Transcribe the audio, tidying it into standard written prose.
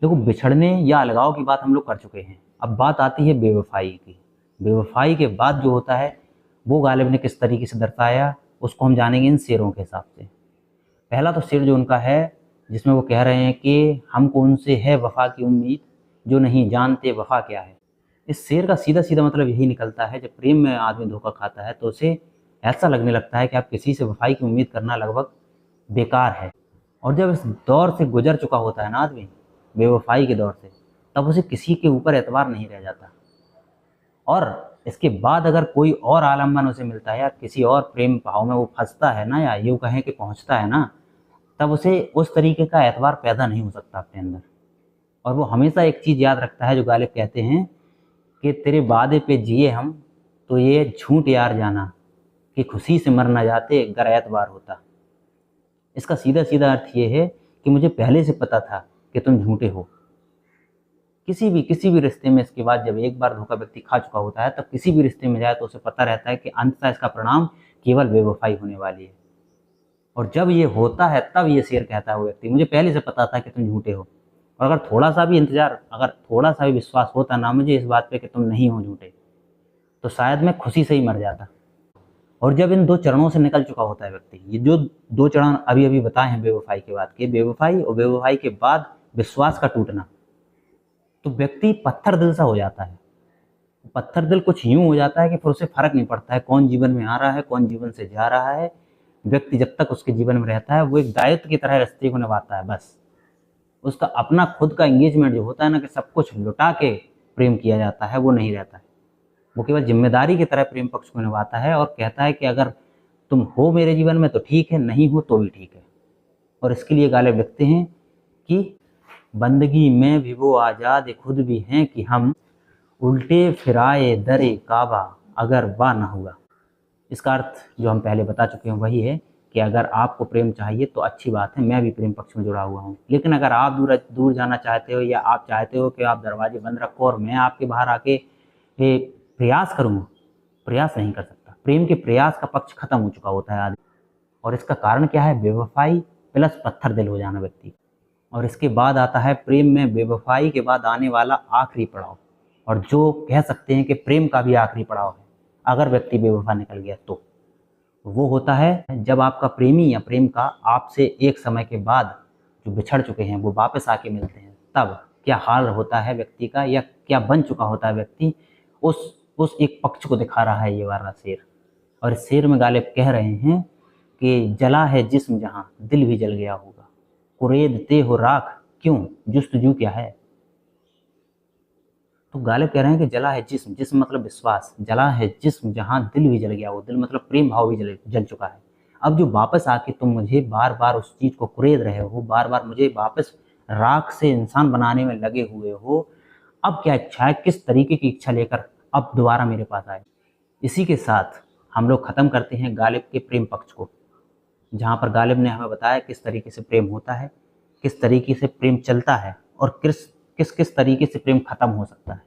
देखो, बिछड़ने या अलगाव की बात हम लोग कर चुके हैं। अब बात आती है बेवफाई की। बेवफाई के बाद जो होता है वो गालिब ने किस तरीके से दर्शाया, उसको हम जानेंगे इन शेरों के हिसाब से। पहला तो शेर जो उनका है, जिसमें वो कह रहे हैं कि हमको उनसे है वफा की उम्मीद, जो नहीं जानते वफा क्या है। इस शेर का सीधा सीधा मतलब यही निकलता है, जब प्रेम में आदमी धोखा खाता है तो उसे ऐसा लगने लगता है कि आप किसी से वफाई की उम्मीद करना लगभग बेकार है। और जब इस दौर से गुजर चुका होता है ना आदमी, बेवफाई के दौर से, तब उसे किसी के ऊपर एतबार नहीं रह जाता। और इसके बाद अगर कोई और आलम्बन उसे मिलता है या किसी और प्रेम भाव में वो फंसता है ना, या यूँ कहें कि पहुंचता है ना, तब उसे उस तरीके का एतबार पैदा नहीं हो सकता अपने अंदर। और वो हमेशा एक चीज़ याद रखता है जो गालिब कहते हैं कि तेरे वादे पे जिए हम, तो ये झूठ यार जाना कि खुशी से मर न जाते गर एतबार होता। इसका सीधा सीधा अर्थ ये है कि मुझे पहले से पता था कि तुम झूठे हो। किसी भी रिश्ते में इसके बाद जब एक बार धोखा व्यक्ति खा चुका होता है, तब किसी भी रिश्ते में जाए तो उसे पता रहता है कि अंततः इसका परिणाम केवल बेवफाई होने वाली है। और जब ये होता है तब ये शेर कहता है वो व्यक्ति, मुझे पहले से पता था कि तुम झूठे हो। और अगर थोड़ा सा भी इंतजार, अगर थोड़ा सा भी विश्वास होता ना मुझे इस बात पे कि तुम नहीं हो झूठे, तो शायद मैं खुशी से ही मर जाता। और जब इन दो चरणों से निकल चुका होता है व्यक्ति, ये जो दो चरण अभी अभी बताए हैं बेवफाई के बाद के, बेवफाई और बेवफाई के बाद विश्वास का टूटना, तो व्यक्ति पत्थर दिल सा हो जाता है। पत्थर दिल कुछ यूं हो जाता है कि फिर उसे फर्क नहीं पड़ता है कौन जीवन में आ रहा है, कौन जीवन से जा रहा है। व्यक्ति जब तक उसके जीवन में रहता है वो एक दायित्व की तरह रिश्ते को निभाता है बस। उसका अपना खुद का एंगेजमेंट जो होता है ना, कि सब कुछ लुटा के प्रेम किया जाता है, वो नहीं रहता है। वो केवल जिम्मेदारी की तरह प्रेम पक्ष को निभाता है और कहता है कि अगर तुम हो मेरे जीवन में तो ठीक है, नहीं हो तो भी ठीक है। और इसके लिए गालिब लिखते हैं कि बंदगी में भी वो आज़ाद खुद भी हैं कि हम, उल्टे फिराए दरे काबा अगर वाह ना हुआ। इसका अर्थ जो हम पहले बता चुके हैं वही है कि अगर आपको प्रेम चाहिए तो अच्छी बात है, मैं भी प्रेम पक्ष में जुड़ा हुआ हूँ। लेकिन अगर आप दूर दूर जाना चाहते हो, या आप चाहते हो कि आप दरवाजे बंद रखो और मैं आपके बाहर आके प्रयास करूँगा, प्रयास नहीं कर सकता। प्रेम के प्रयास का पक्ष खत्म हो चुका होता है आदमी। और इसका कारण क्या है? बेवफाई प्लस पत्थर दिल हो जाना व्यक्ति। और इसके बाद आता है प्रेम में बेवफाई के बाद आने वाला आखिरी पड़ाव, और जो कह सकते हैं कि प्रेम का भी आखिरी पड़ाव है अगर व्यक्ति बेवफा निकल गया तो। वो होता है जब आपका प्रेमी या प्रेम का आपसे एक समय के बाद जो बिछड़ चुके हैं वो वापस आके मिलते हैं, तब क्या हाल होता है व्यक्ति का, या क्या बन चुका होता है व्यक्ति, उस एक पक्ष को दिखा रहा है ये वाला शेर। और इस शेर में गालिब कह रहे हैं कि जला है जिस्म जहाँ दिल भी जल गया होगा, कुरेदते हो राख क्यों जुस्तजू क्या है। तो गालिब कह रहे हैं कि जला है जिस्म, जिस्म मतलब विश्वास, जला है जिस्म जहाँ दिल भी जल गया हो, दिल मतलब प्रेम भाव भी जल चुका है। अब जो वापस आके तुम मुझे बार बार उस चीज़ को कुरेद रहे हो, बार बार मुझे वापस राख से इंसान बनाने में लगे हुए हो, अब क्या इच्छा है, किस तरीके की इच्छा लेकर अब दोबारा मेरे पास आए। इसी के साथ हम लोग ख़त्म करते हैं गालिब के प्रेम पक्ष को, जहाँ पर गालिब ने हमें बताया किस तरीके से प्रेम होता है, किस तरीके से प्रेम चलता है, और किस किस किस तरीके से प्रेम खत्म हो सकता है।